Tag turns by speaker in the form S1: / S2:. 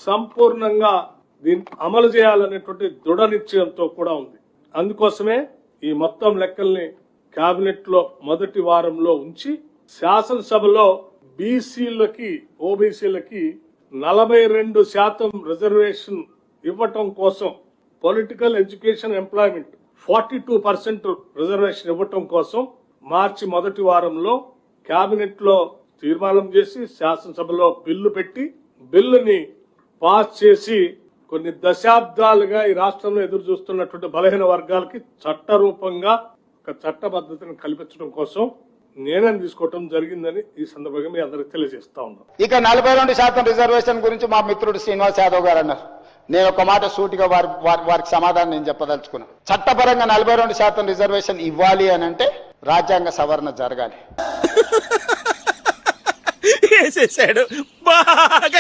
S1: సంపూర్ణంగా దీన్ని అమలు చేయాలనేటువంటి దృఢ నిశ్చయంతో కూడా ఉంది. అందుకోసమే ఈ మొత్తం లెక్కల్ని కేబినెట్ లో మొదటి వారంలో ఉంచి శాసనసభలో బీసీలకి ఓబీసీలకి 42% రిజర్వేషన్ ఇవ్వటం కోసం, పొలిటికల్ ఎడ్యుకేషన్ ఎంప్లాయ్మెంట్ 42% రిజర్వేషన్ ఇవ్వటం కోసం మార్చి మొదటి వారంలో కేబినెట్ లో తీర్మానం చేసి శాసనసభలో బిల్లు పెట్టి బిల్లుని పాస్ చేసి కొన్ని దశాబ్దాలుగా ఈ రాష్ట్రంలో ఎదురు చూస్తున్నటువంటి బలహీన వర్గాలకి చట్టరూపంగా ఒక చట్టబద్ధతను కల్పించడం కోసం నిర్ణయం తీసుకోవటం జరిగిందని ఈ సందర్భంగా మీ అందరికి తెలియజేస్తా ఉన్నాం.
S2: ఇక 42% రిజర్వేషన్ గురించి మా మిత్రుడు శ్రీనివాస్ యాదవ్ గారు అన్నారు. నేను ఒక మాట సూటిగా వారికి సమాధానం నేను చెప్పదలుచుకున్నా. చట్టపరంగా 42% రిజర్వేషన్ ఇవ్వాలి అని అంటే రాజ్యాంగ సవరణ జరగాలి.
S3: బాగా